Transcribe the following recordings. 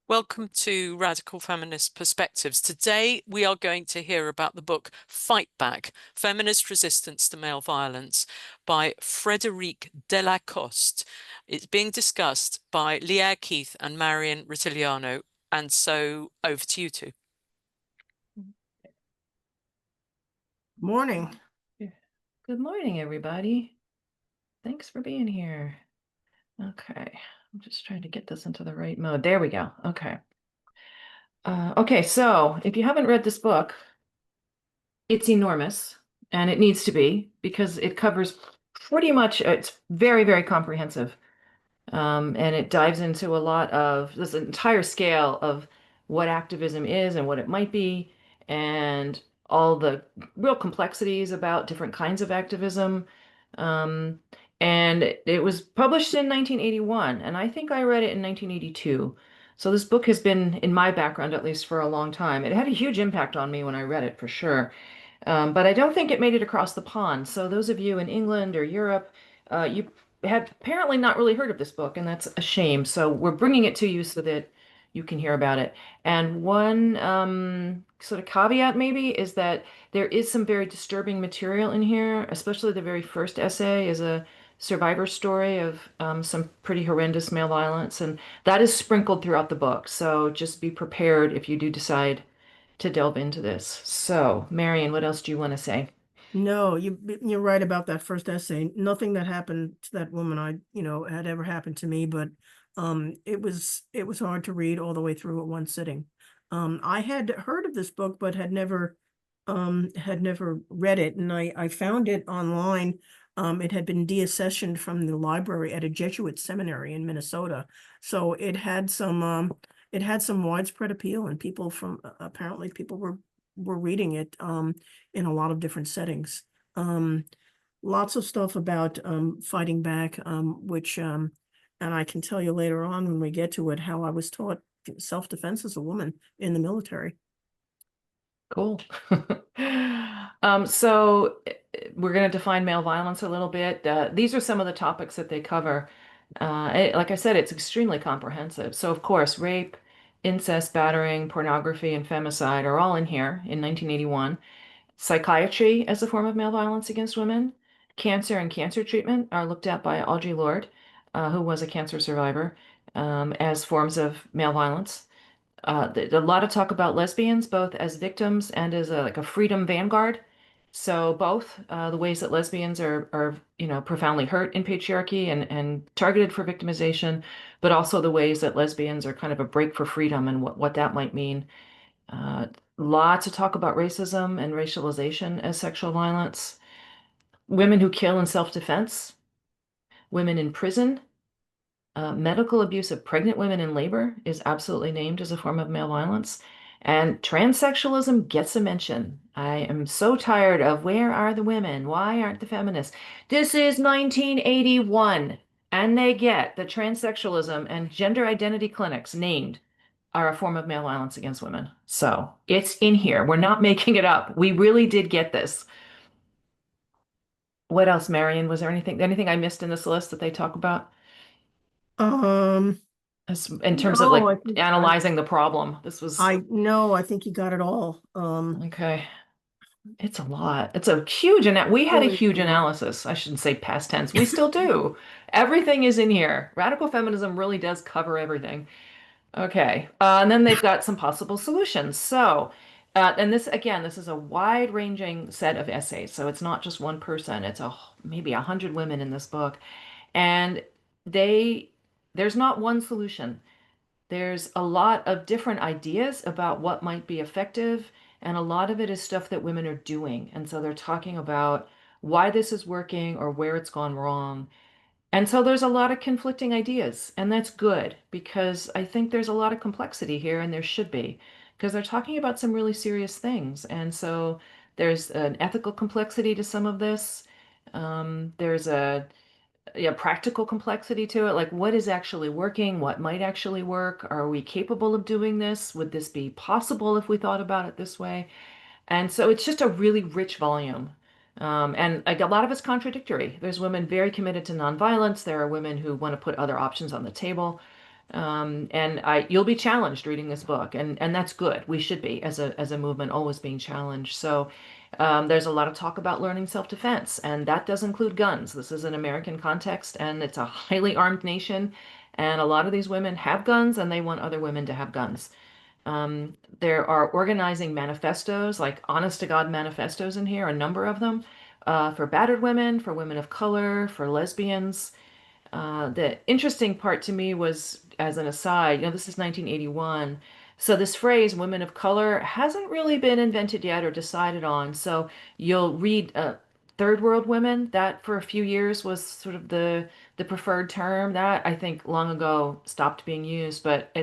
Welcome to Radical Feminist Perspectives. Today, we are going to hear about the book Fight Back, Feminist Resistance to Male Violence by Frédérique Delacoste. It's being discussed by Lierre Keith and Marian Rutigliano. And so over to you two. Morning. Good morning, everybody. Thanks for being here. Okay, I'm just trying to get this into the right mode. There we go. Okay. Okay, so if you haven't read this book, it's enormous, and it needs to be because it covers pretty much, it's very, very comprehensive. And it dives into a lot of this entire scale of what activism is and what it might be, and all the real complexities about different kinds of activism. Um, and it was published in 1981, and I think I read it in 1982. So this book has been in my background at least for a long time. It had a huge impact on me when I read it for sure. But I don't think it made it across the pond. So those of you in England or Europe, you had apparently not really heard of this book, and that's a shame. So we're bringing it to you so that you can hear about it. And one sort of caveat maybe is that there is some very disturbing material in here, especially the very first essay is a survivor story of some pretty horrendous male violence, and that is sprinkled throughout the book. So just be prepared if you do decide to delve into this. So, Marian, what else do you want to say? No, you're right about that first essay. Nothing that happened to that woman had ever happened to me, but it was hard to read all the way through at one sitting. I had heard of this book but had never read it, and I found it online. It had been deaccessioned from the library at a Jesuit seminary in Minnesota. So it had some widespread appeal, and apparently people were reading it in a lot of different settings. Um, Lots of stuff about fighting back, and I can tell you later on when we get to it how I was taught self-defense as a woman in the military. Cool. So we're going to define male violence a little bit. These are some of the topics that they cover. Like I said, it's extremely comprehensive. So, of course, rape, incest, battering, pornography, and femicide are all in here in 1981. Psychiatry as a form of male violence against women. Cancer and cancer treatment are looked at by Audre Lorde, who was a cancer survivor, as forms of male violence. A lot of talk about lesbians, both as victims and as like a freedom vanguard. So both the ways that lesbians are profoundly hurt in patriarchy and targeted for victimization, but also the ways that lesbians are kind of a break for freedom and what that might mean. Uh, Lots of talk about racism and racialization as sexual violence. Women who kill in self-defense. Women in prison. Medical abuse of pregnant women in labor is absolutely named as a form of male violence. And transsexualism gets a mention. I am so tired of where are the women? Why aren't the feminists? This is 1981, and they get the transsexualism and gender identity clinics named are a form of male violence against women. So it's in here. We're not making it up. We really did get this. What else, Marion? Was there anything I missed in this list that they talk about? Um, In terms of no, like I think analyzing the problem. This was I no, I think you got it all. okay. It's a lot. It's a huge and we had a Really huge a lot. analysis. I shouldn't say past tense. We still do. Everything is in here. Radical feminism really does cover everything. Okay. And then they've got some possible solutions. So, and this again, this is a wide-ranging set of essays. So it's not just one person. It's maybe 100 women in this book, and they there's not one solution. There's a lot of different ideas about what might be effective, and a lot of it is stuff that women are doing. And so they're talking about why this is working or where it's gone wrong. And so there's a lot of conflicting ideas, and that's good because I think there's a lot of complexity here, and there should be, because they're talking about some really serious things. And so there's an ethical complexity to some of this. There's a yeah, practical complexity to it. Like, what is actually working? What might actually work? Are we capable of doing this? Would this be possible if we thought about it this way? And so it's just a really rich volume. And like a lot of it's contradictory. There's women very committed to nonviolence. There are women who want to put other options on the table. And you'll be challenged reading this book, and that's good. We should be, as a movement, always being challenged. So there's a lot of talk about learning self-defense, and that does include guns. This is an American context, and it's a highly armed nation, and a lot of these women have guns, and they want other women to have guns. There are organizing manifestos, like honest to God manifestos in here, a number of them, for battered women, for women of color, for lesbians. The interesting part to me was, as an aside, this is 1981. So this phrase, women of color, hasn't really been invented yet or decided on. So you'll read third world women. That for a few years was sort of the preferred term. That I think long ago stopped being used, but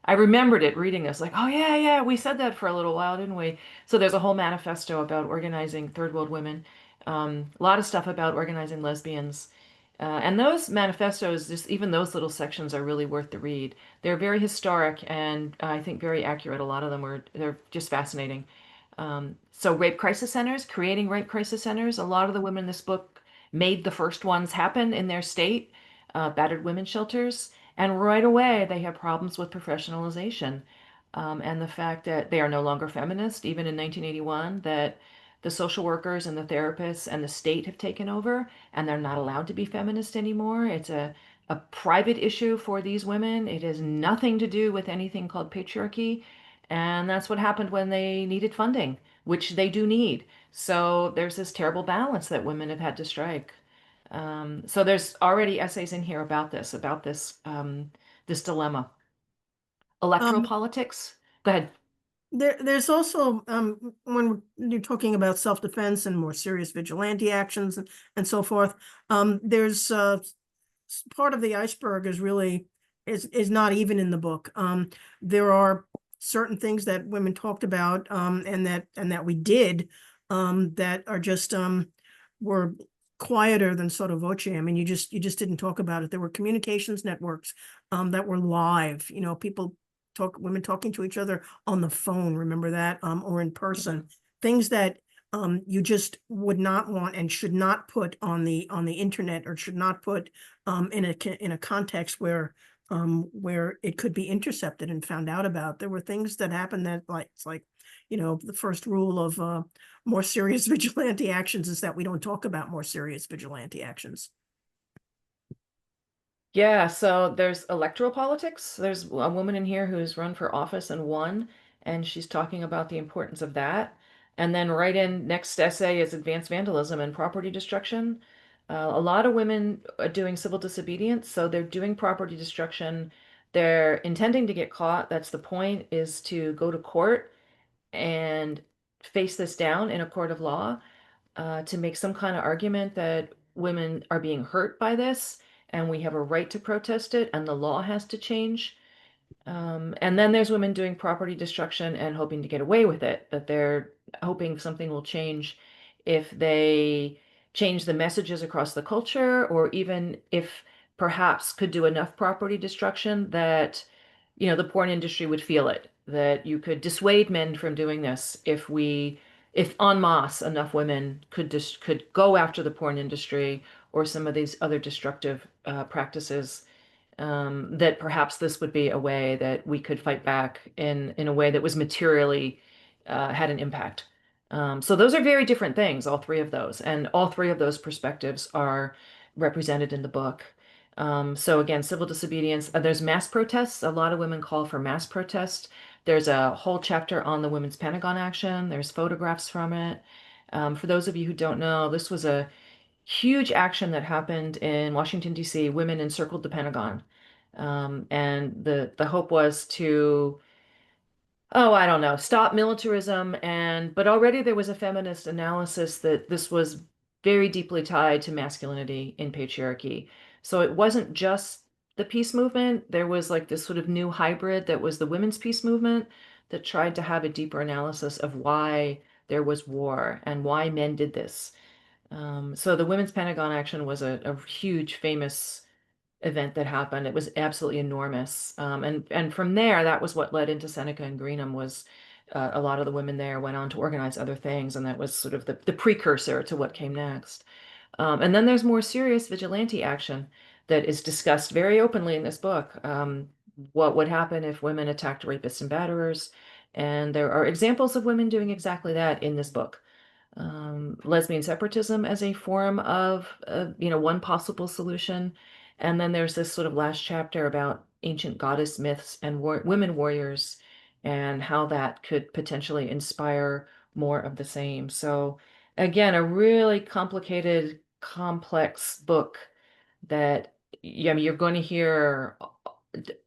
I remembered it reading this, like, oh yeah, yeah, we said that for a little while, didn't we? So there's a whole manifesto about organizing third world women. A lot of stuff about organizing lesbians. And those manifestos, just even those little sections are really worth the read. They're very historic and I think very accurate. A lot of them they're just fascinating. So rape crisis centers, creating rape crisis centers. A lot of the women in this book made the first ones happen in their state, battered women shelters. And right away, they have problems with professionalization. And the fact that they are no longer feminist, even in 1981, that the social workers and the therapists and the state have taken over, and they're not allowed to be feminist anymore. It's a private issue for these women. It has nothing to do with anything called patriarchy. And that's what happened when they needed funding, which they do need. So there's this terrible balance that women have had to strike. So there's already essays in here about this dilemma. Electoral Um, politics. Go ahead. there's also, when you're talking about self-defense and more serious vigilante actions and so forth, there's part of the iceberg is not even in the book. There are certain things that women talked about, and that we did, that are just were quieter than sotto voce. I mean, you just didn't talk about it. There were communications networks that were live. Women talking to each other on the phone. Remember that, or in person. Things that you just would not want and should not put on the internet, or should not put in a context where it could be intercepted and found out about. There were things that happened that, like, it's like, the first rule of more serious vigilante actions is that we don't talk about more serious vigilante actions. Yeah, so there's electoral politics. There's a woman in here who's run for office and won, and she's talking about the importance of that. And then right in next essay is advanced vandalism and property destruction. A lot of women are doing civil disobedience, so they're doing property destruction. They're intending to get caught. That's the point, is to go to court and face this down in a court of law, to make some kind of argument that women are being hurt by this and we have a right to protest it and the law has to change. And then there's women doing property destruction and hoping to get away with it, that they're hoping something will change if they change the messages across the culture, or even if perhaps could do enough property destruction that, the porn industry would feel it, that you could dissuade men from doing this if en masse enough women could go after the porn industry or some of these other destructive practices, that perhaps this would be a way that we could fight back in a way that was materially had an impact. So those are very different things, all three of those, and all three of those perspectives are represented in the book. So again, civil disobedience. There's mass protests. A lot of women call for mass protests. There's a whole chapter on the Women's Pentagon Action. There's photographs from it. For those of you who don't know, this was a huge action that happened in Washington, D.C. Women encircled the Pentagon. And the hope was to, oh, I don't know, stop militarism. But already there was a feminist analysis that this was very deeply tied to masculinity in patriarchy. So it wasn't just the peace movement. There was like this sort of new hybrid that was the women's peace movement that tried to have a deeper analysis of why there was war and why men did this. So the Women's Pentagon Action was a huge, famous event that happened. It was absolutely enormous. And from there, that was what led into Seneca and Greenham. Was a lot of the women there went on to organize other things, and that was sort of the precursor to what came next. And then there's more serious vigilante action that is discussed very openly in this book. what would happen if women attacked rapists and batterers. And there are examples of women doing exactly that in this book. Lesbian separatism as a form of, one possible solution. And then there's this sort of last chapter about ancient goddess myths and women warriors and how that could potentially inspire more of the same. So again, a really complicated, complex book that, yeah, I mean, you're going to hear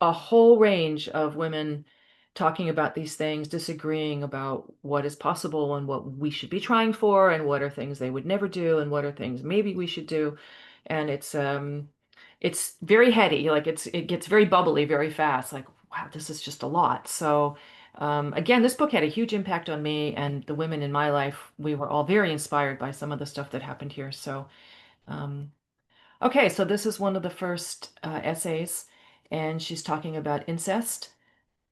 a whole range of women talking about these things, disagreeing about what is possible and what we should be trying for, and what are things they would never do, and what are things maybe we should do. And it's very heady, like it gets very bubbly very fast, like, wow, this is just a lot. So again, this book had a huge impact on me and the women in my life. We were all very inspired by some of the stuff that happened here. So um, okay, so this is one of the first essays, and she's talking about incest.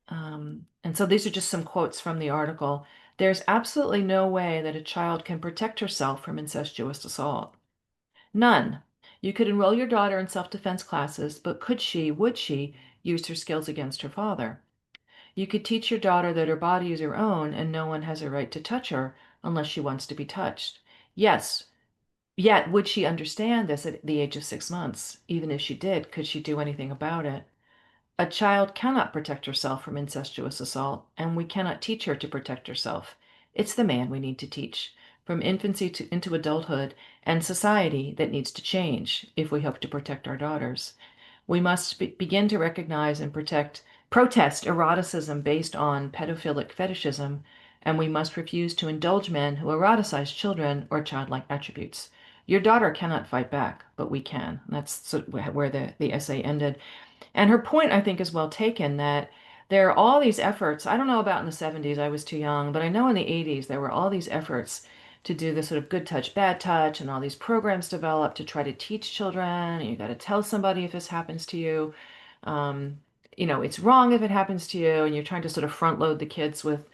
And so these are just some quotes from the article. There's absolutely no way that a child can protect herself from incestuous assault. None. You could enroll your daughter in self-defense classes, but would she use her skills against her father? You could teach your daughter that her body is her own and no one has a right to touch her unless she wants to be touched. Yes, yet would she understand this at the age of 6 months? Even if she did, could she do anything about it? A child cannot protect herself from incestuous assault, and we cannot teach her to protect herself. It's the man we need to teach, from infancy into adulthood, and society that needs to change if we hope to protect our daughters. We must begin to recognize and protest eroticism based on pedophilic fetishism, and we must refuse to indulge men who eroticize children or childlike attributes. Your daughter cannot fight back, but we can. That's where the essay ended. And her point, I think, is well taken that there are all these efforts. I don't know about in the 70s, I was too young, but I know in the 80s there were all these efforts to do this sort of good touch, bad touch, and all these programs developed to try to teach children. And you got to tell somebody if this happens to you. Um, it's wrong if it happens to you, and you're trying to sort of front load the kids with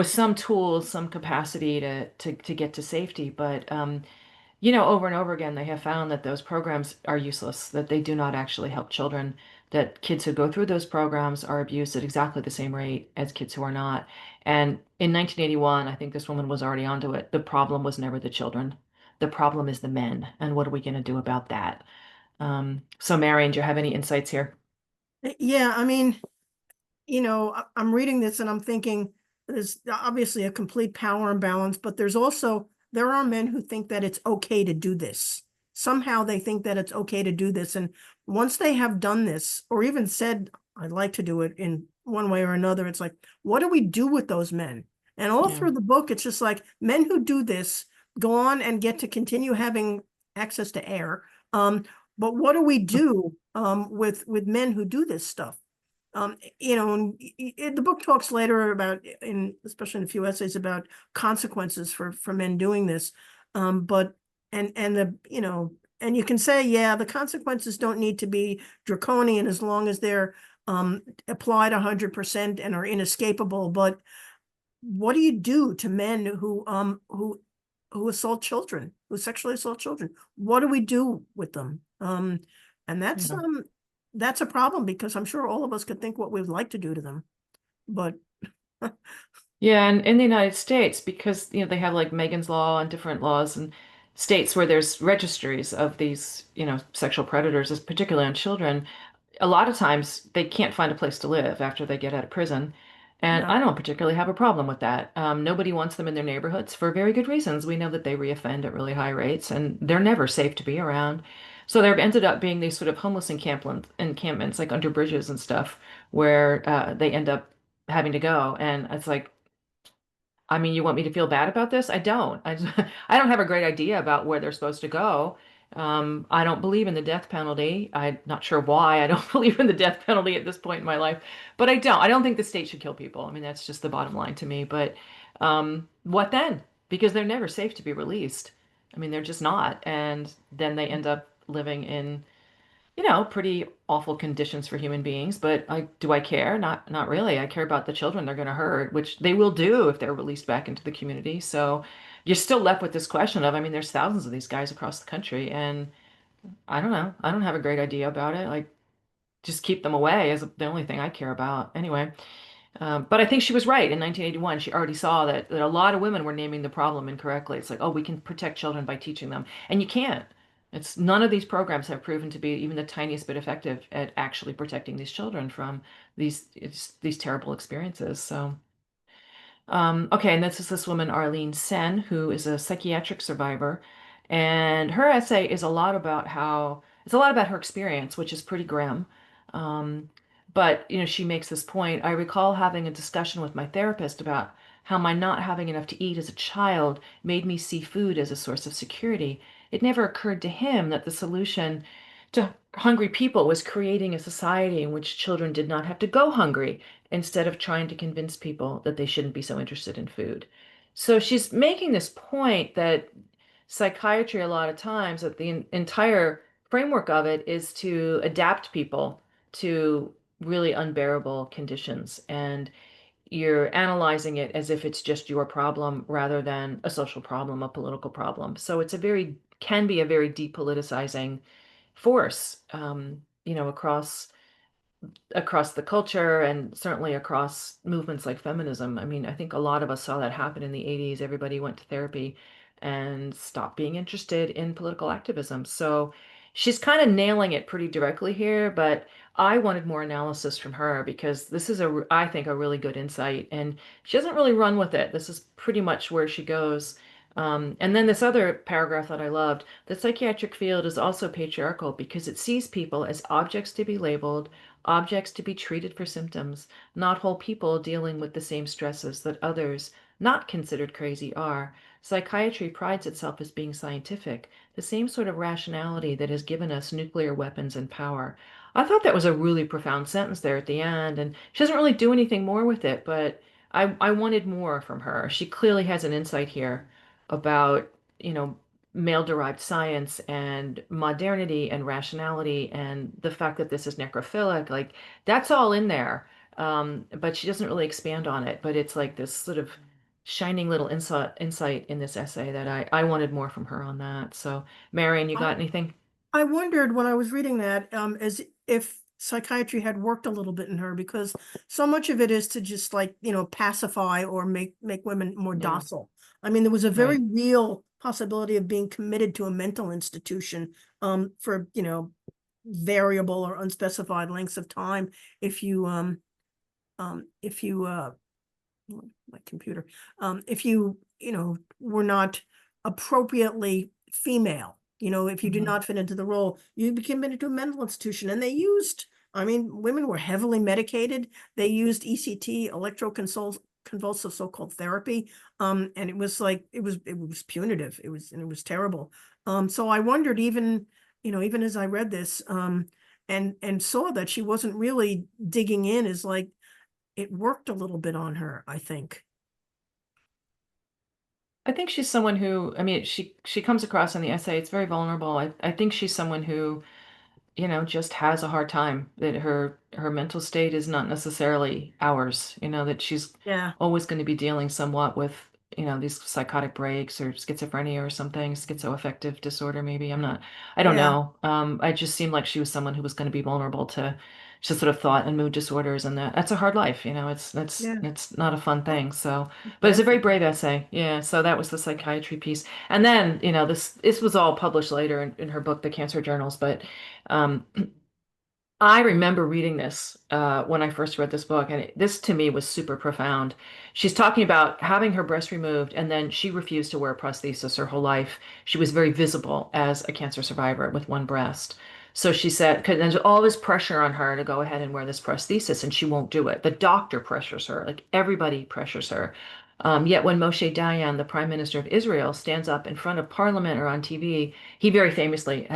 some tools, some capacity to get to safety. But over and over again, they have found that those programs are useless, that they do not actually help children, that kids who go through those programs are abused at exactly the same rate as kids who are not. And in 1981, I think this woman was already onto it. The problem was never the children. The problem is the men. And what are we going to do about that? So, Marian, do you have any insights here? Yeah, I mean, I'm reading this and I'm thinking there's obviously a complete power imbalance, but there are men who think that it's okay to do this. Somehow they think that it's okay to do this. And once they have done this, or even said, I'd like to do it in one way or another, it's like, what do we do with those men? And all Yeah. through the book, it's just like men who do this go on and get to continue having access to air. But what do we do with men who do this stuff? And the book talks later about, especially in a few essays, about consequences for men doing this. But and you can say, yeah, the consequences don't need to be draconian as long as they're applied 100% and are inescapable. But what do you do to men who assault children, who sexually assault children? What do we do with them? And Yeah. that's a problem, because I'm sure all of us could think what we'd like to do to them, but Yeah, and in the United States, because they have like Megan's Law and different laws and states where there's registries of these, sexual predators, particularly on children, a lot of times they can't find a place to live after they get out of prison. And yeah, I don't particularly have a problem with that. Nobody wants them in their neighborhoods for very good reasons. We know that they reoffend at really high rates and they're never safe to be around. So there have ended up being these sort of homeless encampments like under bridges and stuff where they end up having to go. And it's like, I mean, you want me to feel bad about this? I don't. I don't have a great idea about where they're supposed to go. I don't believe in the death penalty. I'm not sure why I don't believe in the death penalty at this point in my life, but I don't. I don't think the state should kill people. I mean, that's just the bottom line to me. But what then? Because they're never safe to be released. I mean, they're just not. And then they end up living in pretty awful conditions for human beings, but do I care? Not really. I care about the children they're going to hurt, which they will do if they're released back into the community. So you're still left with this question of, I mean, there's thousands of these guys across the country, and I don't know. I don't have a great idea about it. Like, just keep them away is the only thing I care about. Anyway, but I think she was right in 1981. She already saw that a lot of women were naming the problem incorrectly. It's like, oh, we can protect children by teaching them. And you can't. It's none of these programs have proven to be even the tiniest bit effective at actually protecting these children from these terrible experiences. So. Okay, and this is this woman, Arlene Sen, who is a psychiatric survivor. And her essay is a lot about it's a lot about her experience, which is pretty grim. Um, but, she makes this point. I recall having a discussion with my therapist about how my not having enough to eat as a child made me see food as a source of security. It never occurred to him that the solution to hungry people was creating a society in which children did not have to go hungry instead of trying to convince people that they shouldn't be so interested in food. So she's making this point that psychiatry, a lot of times, that the entire framework of it is to adapt people to really unbearable conditions. And you're analyzing it as if it's just your problem rather than a social problem, a political problem. So can be a very depoliticizing force, across the culture and certainly across movements like feminism. I mean, I think a lot of us saw that happen in the 80s. Everybody went to therapy and stopped being interested in political activism. So she's kind of nailing it pretty directly here, but I wanted more analysis from her because this is I think, a really good insight. And she doesn't really run with it. This is pretty much where she goes. And then this other paragraph that I loved, the psychiatric field is also patriarchal because it sees people as objects to be labeled, objects to be treated for symptoms, not whole people dealing with the same stresses that others, not considered crazy, are. Psychiatry prides itself as being scientific, the same sort of rationality that has given us nuclear weapons and power. I thought that was a really profound sentence there at the end, and she doesn't really do anything more with it, but I wanted more from her. She clearly has an insight here about, male-derived science and modernity and rationality and the fact that this is necrophilic. Like, that's all in there. But she doesn't really expand on it. But it's like this sort of shining little insight in this essay that I wanted more from her on that. So, Marian, you got anything? I wondered when I was reading that, as if psychiatry had worked a little bit in her, because so much of it is to just like, pacify or make women more Yeah, docile. I mean, there was a very right. real possibility of being committed to a mental institution, for, variable or unspecified lengths of time if you, if you, my computer, if you, were not appropriately female, if you did Hmm. not fit into the role, you became into a mental institution. And they used, I mean, women were heavily medicated. They used ECT, electroconvulsive so-called therapy. And it was like, it was punitive. It was terrible. So I wondered, even as I read this, and saw that she wasn't really digging in, is like, it worked a little bit on her, I think. I think she's someone who, I mean, she comes across in the essay. It's very vulnerable. I think she's someone who just has a hard time, that her mental state is not necessarily ours, that she's Yeah, always going to be dealing somewhat with, these psychotic breaks or schizophrenia or something, schizoaffective disorder, maybe. I don't yeah, know. I just seemed like she was someone who was going to be vulnerable to sort of thought and mood disorders, and that's a hard life, yeah. it's not a fun thing. So, but it's a very Definitely. brave essay. Yeah. So that was the psychiatry piece. And then, this was all published later in her book, The Cancer Journals, but um, I remember reading this when I first read this book, and this to me was super profound. She's talking about having her breast removed, and then she refused to wear a prosthesis her whole life. She was very visible as a cancer survivor with one breast. So she said, 'cause there's all this pressure on her to go ahead and wear this prosthesis, and she won't do it. The doctor pressures her, like everybody pressures her. Yet when Moshe Dayan, the Prime Minister of Israel, stands up in front of Parliament or on TV, he very famously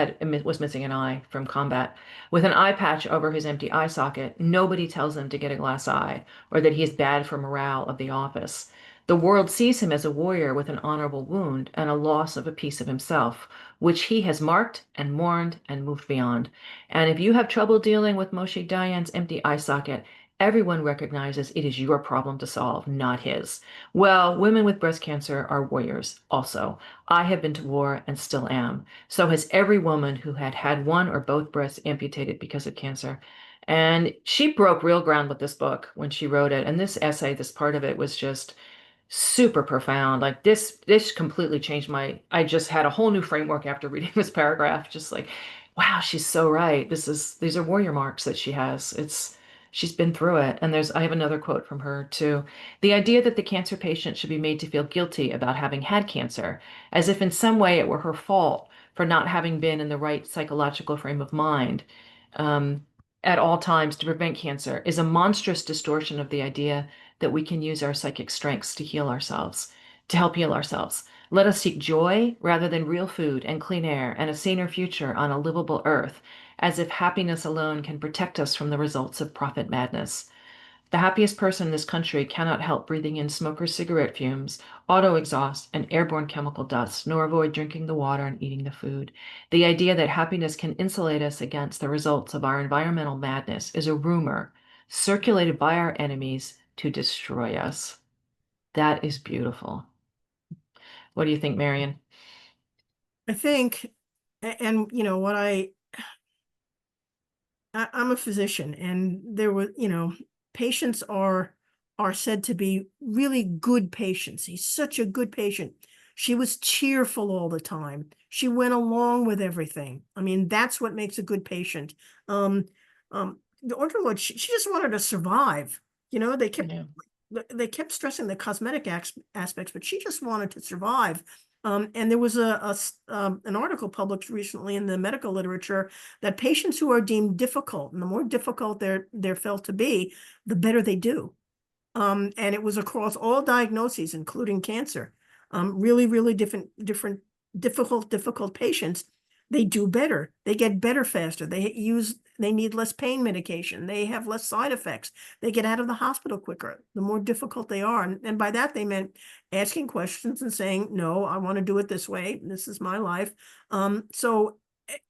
was missing an eye from combat. With an eye patch over his empty eye socket, nobody tells him to get a glass eye or that he is bad for morale of the office. The world sees him as a warrior with an honorable wound and a loss of a piece of himself, which he has marked and mourned and moved beyond. And if you have trouble dealing with Moshe Dayan's empty eye socket, everyone recognizes it is your problem to solve, not his. Well, women with breast cancer are warriors also. I have been to war and still am. So has every woman who had had one or both breasts amputated because of cancer. And she broke real ground with this book when she wrote it. And this essay, this part of it was just super profound. Like this completely changed I just had a whole new framework after reading this paragraph. Just like, wow, she's so right. These are warrior marks that she has. She's been through it. And I have another quote from her too. The idea that the cancer patient should be made to feel guilty about having had cancer, as if in some way it were her fault for not having been in the right psychological frame of mind, um, at all times to prevent cancer, is a monstrous distortion of the idea that we can use our psychic strengths to heal ourselves, to help heal ourselves. Let us seek joy rather than real food and clean air and a saner future on a livable earth, as if happiness alone can protect us from the results of profit madness. The happiest person in this country cannot help breathing in smokers' cigarette fumes, auto exhaust, and airborne chemical dust, nor avoid drinking the water and eating the food. The idea that happiness can insulate us against the results of our environmental madness is a rumor circulated by our enemies to destroy us. That is beautiful. What do you think, Marian? I think, and you know what I'm a physician, and there were, patients are said to be really good patients. He's such a good patient. She was cheerful all the time. She went along with everything. I mean, that's what makes a good patient. The Order she just wanted to survive. They kept Yeah. they kept stressing the cosmetic aspects, but she just wanted to survive. And there was an article published recently in the medical literature that patients who are deemed difficult, and the more difficult they're felt to be, the better they do. And it was across all diagnoses, including cancer. Really, really difficult patients, they do better. They get better faster. They need less pain medication. They have less side effects. They get out of the hospital quicker, the more difficult they are. And by that, they meant asking questions and saying, no, I want to do it this way. This is my life.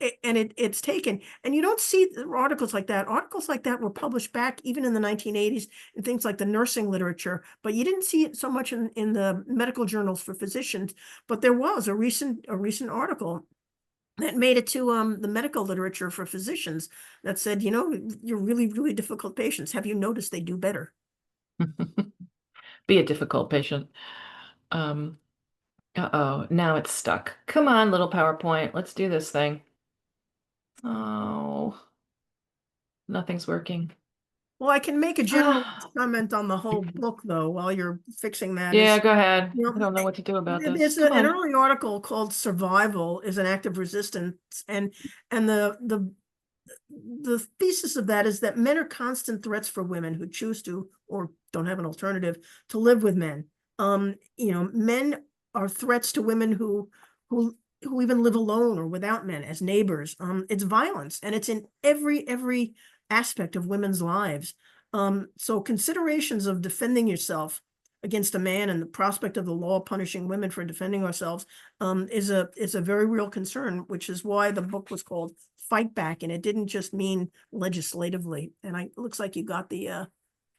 It's taken, and you don't see articles like that. Articles like that were published back even in the 1980s in things like the nursing literature, but you didn't see it so much in the medical journals for physicians. But there was a recent article that made it to the medical literature for physicians that said, you're really, really difficult patients. Have you noticed they do better? Be a difficult patient. Uh-oh, now it's stuck. Come on, little PowerPoint. Let's do this thing. Oh, nothing's working. Well, I can make a general comment on the whole book, though, while you're fixing that. Yeah, go ahead. You know, I don't know what to do about this. There's Come an on. early article called "Survival is an Act of Resistance," and the thesis of that is that men are constant threats for women who choose to or don't have an alternative to live with men. Men are threats to women who even live alone or without men as neighbors. It's violence, and it's in every aspect of women's lives. So considerations of defending yourself against a man and the prospect of the law punishing women for defending ourselves is a very real concern, which is why the book was called Fight Back, and it didn't just mean legislatively. And it looks like you got the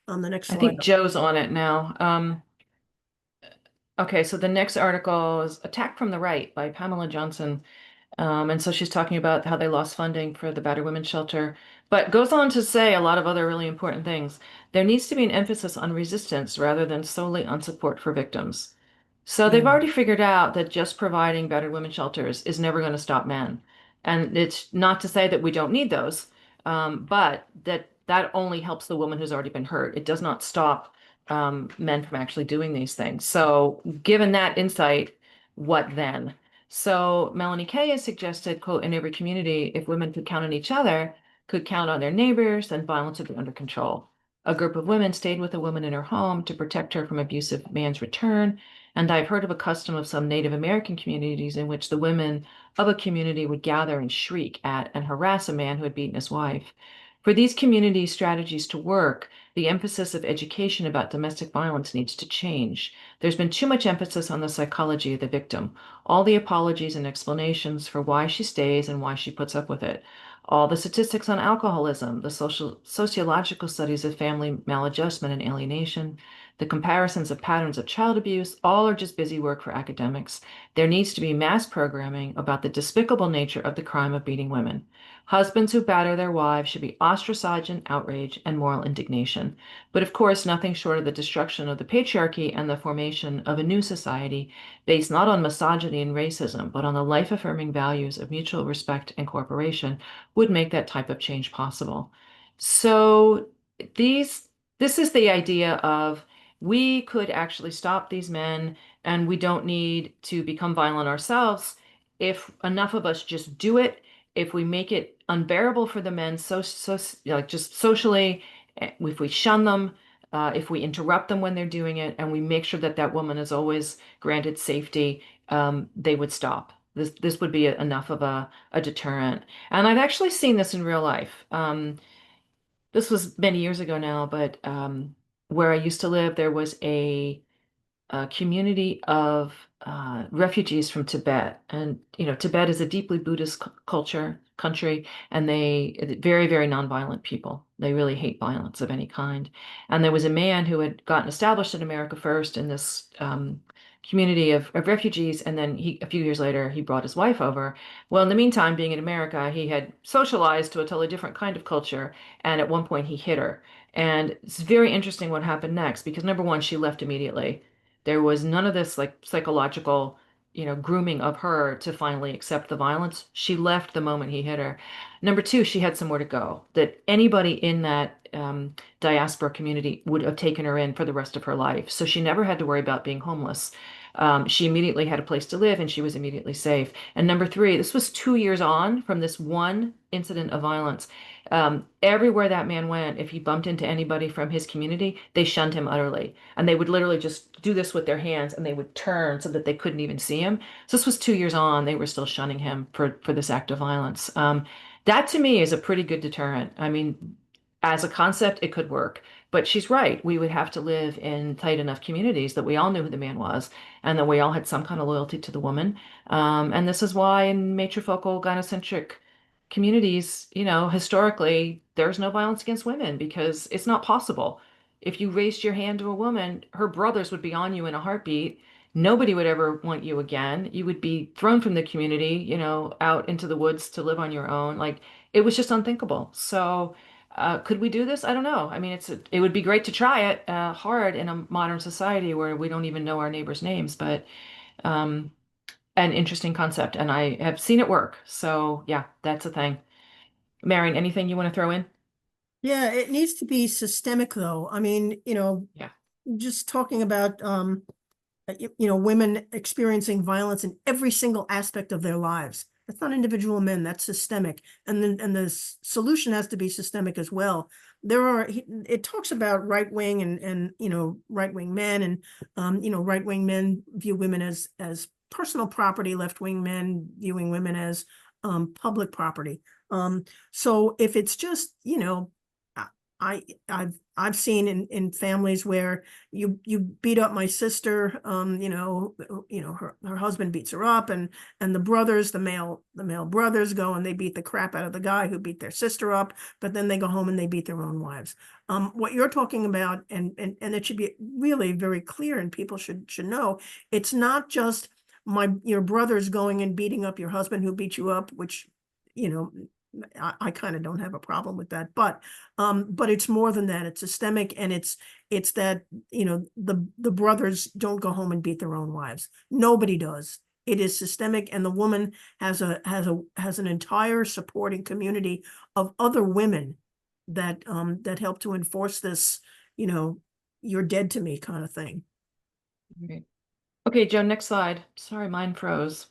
on the next I slide. think Joe's on it now. Okay, so the next article is Attack from the Right by Pamela Johnson. And so she's talking about how they lost funding for the battered women's shelter, but goes on to say a lot of other really important things. There needs to be an emphasis on resistance rather than solely on support for victims. So they've already figured out that just providing battered women's shelters is never going to stop men. And it's not to say that we don't need those, but that only helps the woman who's already been hurt. It does not stop men from actually doing these things. So given that insight, what then? So Melanie K has suggested, quote, in every community, if women could count on each other, could count on their neighbors, then violence would be under control. A group of women stayed with a woman in her home to protect her from abusive man's return. And I've heard of a custom of some Native American communities in which the women of a community would gather and shriek at and harass a man who had beaten his wife. For these community strategies to work, the emphasis of education about domestic violence needs to change. There's been too much emphasis on the psychology of the victim, all the apologies and explanations for why she stays and why she puts up with it, all the statistics on alcoholism, the sociological studies of family maladjustment and alienation, the comparisons of patterns of child abuse, all are just busy work for academics. There needs to be mass programming about the despicable nature of the crime of beating women. Husbands who batter their wives should be ostracized in outrage and moral indignation. But of course, nothing short of the destruction of the patriarchy and the formation of a new society based not on misogyny and racism, but on the life-affirming values of mutual respect and cooperation would make that type of change possible. So this is the idea of we could actually stop these men and we don't need to become violent ourselves if enough of us just do it, if we make it unbearable for the men, like just socially, if we shun them, if we interrupt them when they're doing it, and we make sure that that woman is always granted safety, they would stop. This would be enough of a deterrent. And I've actually seen this in real life. This was many years ago now, but where I used to live, there was a community of refugees from Tibet. And, you know, Tibet is a deeply Buddhist country, and very, very nonviolent people. They really hate violence of any kind. And there was a man who had gotten established in America first in this community of refugees, and then a few years later, he brought his wife over. Well, in the meantime, being in America, he had socialized to a totally different kind of culture, and at one point he hit her. And it's very interesting what happened next, because number one, she left immediately. There was none of this like psychological, grooming of her to finally accept the violence. She left the moment he hit her. Number two, she had somewhere to go that anybody in that diaspora community would have taken her in for the rest of her life. So she never had to worry about being homeless. She immediately had a place to live and she was immediately safe. And number three, this was 2 years on from this one incident of violence. Everywhere that man went, if he bumped into anybody from his community, they shunned him utterly. And they would literally just do this with their hands and they would turn so that they couldn't even see him. So this was 2 years on. They were still shunning him for this act of violence. That to me is a pretty good deterrent. I mean, as a concept, it could work. But she's right. We would have to live in tight enough communities that we all knew who the man was and that we all had some kind of loyalty to the woman. And this is why in matrifocal gynocentric communities, historically, there's no violence against women because it's not possible. If you raised your hand to a woman, her brothers would be on you in a heartbeat. Nobody would ever want you again. You would be thrown from the community, out into the woods to live on your own. Like it was just unthinkable. So, could we do this? I don't know. I mean, it would be great to try it hard in a modern society where we don't even know our neighbors' names, but um, an interesting concept, and I have seen it work. So yeah, that's a thing. Marian, anything you want to throw in? Yeah, it needs to be systemic though. I mean, Yeah. just talking about women experiencing violence in every single aspect of their lives. That's not individual men, that's systemic. And then the solution has to be systemic as well. It talks about right wing and right wing men and right wing men view women as personal property, left wing men viewing women as public property. So if it's just, I've seen in families where you beat up my sister, her husband beats her up, and the male brothers go and they beat the crap out of the guy who beat their sister up, but then they go home and they beat their own wives. What you're talking about, and it should be really very clear, and people should know, it's not just your brothers going and beating up your husband who beat you up, which I kind of don't have a problem with that, but it's more than that. It's systemic, and it's that the brothers don't go home and beat their own wives. Nobody does. It is systemic, and the woman has an entire supporting community of other women that help to enforce this, you're dead to me kind of thing. Right. Okay, Joe, next slide. Sorry, mine froze.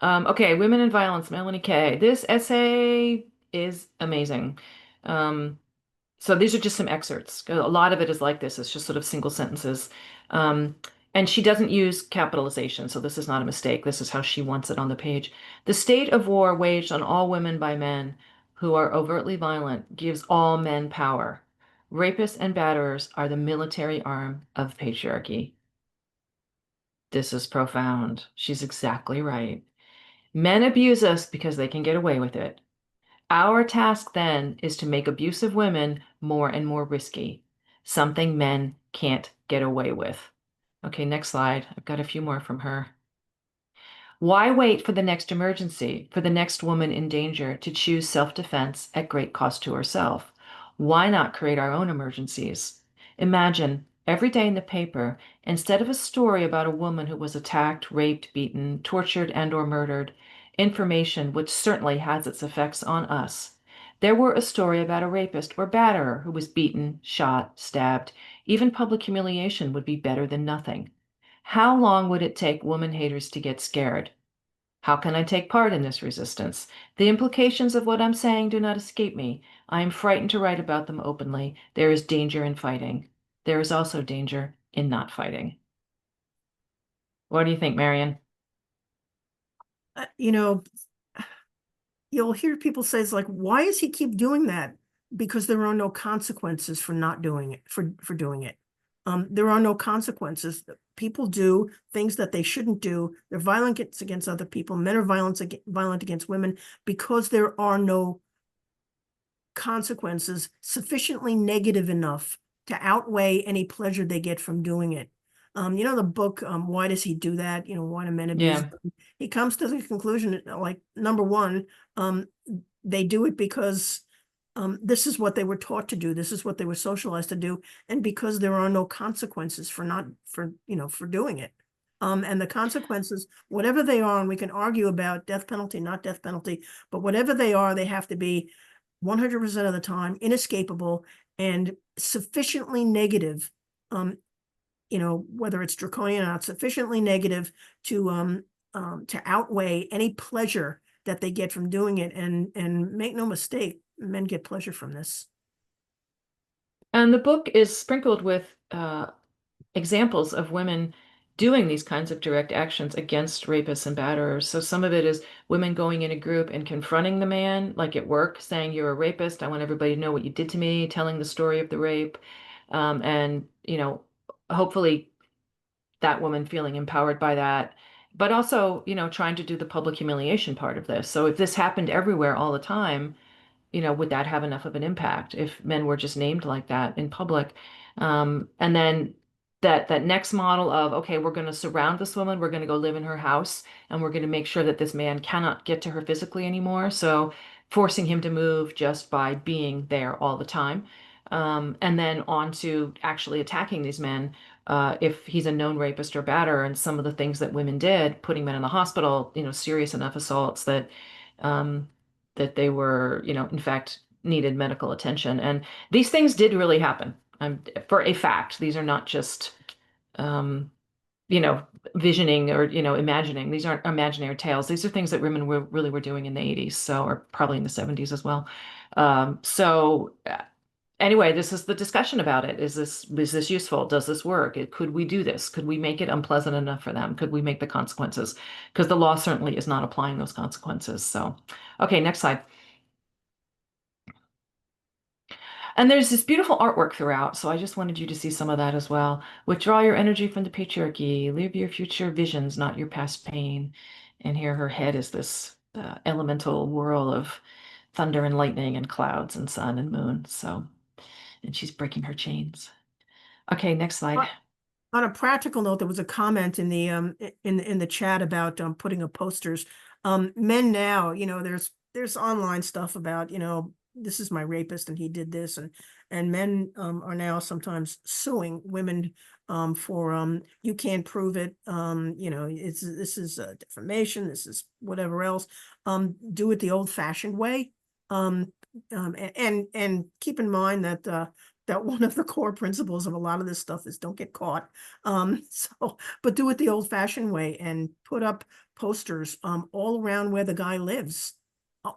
Okay, Women in Violence, Melanie K. This essay is amazing. So these are just some excerpts. A lot of it is like this. It's just sort of single sentences. Um, and she doesn't use capitalization, so this is not a mistake. This is how she wants it on the page. The state of war waged on all women by men who are overtly violent gives all men power. Rapists and batterers are the military arm of patriarchy. This is profound. She's exactly right. Men abuse us because they can get away with it. Our task then is to make abusive women more and more risky, something men can't get away with. Okay, next slide. I've got a few more from her. Why wait for the next emergency, for the next woman in danger to choose self-defense at great cost to herself? Why not create our own emergencies? Imagine every day in the paper, instead of a story about a woman who was attacked, raped, beaten, tortured, and/or murdered, information which certainly has its effects on us, there were a story about a rapist or batterer who was beaten, shot, stabbed. Even public humiliation would be better than nothing. How long would it take woman haters to get scared? How can I take part in this resistance? The implications of what I'm saying do not escape me. I am frightened to write about them openly. There is danger in fighting. There is also danger in not fighting. What do you think, Marian? You know, you'll hear people say, it's like, why does he keep doing that? Because there are no consequences for not doing it, for doing it. There are no consequences. People do things that they shouldn't do. They're violent against other people. Men are violent against women because there are no consequences sufficiently negative enough to outweigh any pleasure they get from doing it. You know, the book, Why Does He Do That? You know, Why Do Men Abuse? Yeah. He comes to the conclusion, like, number one, they do it because this is what they were taught to do. This is what they were socialized to do. And because there are no consequences for doing it. And the consequences, whatever they are, and we can argue about death penalty, not death penalty, but whatever they are, they have to be 100% of the time inescapable and sufficiently negative, whether it's draconian or not, sufficiently negative to outweigh any pleasure that they get from doing it. And make no mistake, men get pleasure from this. And the book is sprinkled with examples of women doing these kinds of direct actions against rapists and batterers. So some of it is women going in a group and confronting the man, like at work, saying, "You're a rapist. I want everybody to know what you did to me," telling the story of the rape. And, hopefully that woman feeling empowered by that, but also, trying to do the public humiliation part of this. So if this happened everywhere all the time, would that have enough of an impact if men were just named like that in public? And then that next model of, okay, we're going to surround this woman, we're going to go live in her house, and we're going to make sure that this man cannot get to her physically anymore. So forcing him to move just by being there all the time. And then on to actually attacking these men if he's a known rapist or batterer, and some of the things that women did, putting men in the hospital, serious enough assaults that um, that they were, in fact, needed medical attention. And these things did really happen. For a fact. These are not just, um, visioning or, imagining. These aren't imaginary tales. These are things that women really were doing in the 80s, so, or probably in the 70s as well. Anyway, this is the discussion about it. Is this useful? Does this work? Could we do this? Could we make it unpleasant enough for them? Could we make the consequences? Because the law certainly is not applying those consequences. So, okay, next slide. And there's this beautiful artwork throughout, so I just wanted you to see some of that as well. Withdraw your energy from the patriarchy. Live your future visions, not your past pain. And here her head is this elemental whirl of thunder and lightning and clouds and sun and moon. So, and she's breaking her chains. Okay, next slide. On a practical note, there was a comment in the chat about putting up posters. Men now, there's online stuff about, this is my rapist and he did this, and men are now sometimes suing women for you can't prove it, this is defamation, this is whatever else. Do it the old-fashioned way, and keep in mind that that one of the core principles of a lot of this stuff is don't get caught. But do it the old-fashioned way and put up posters all around where the guy lives,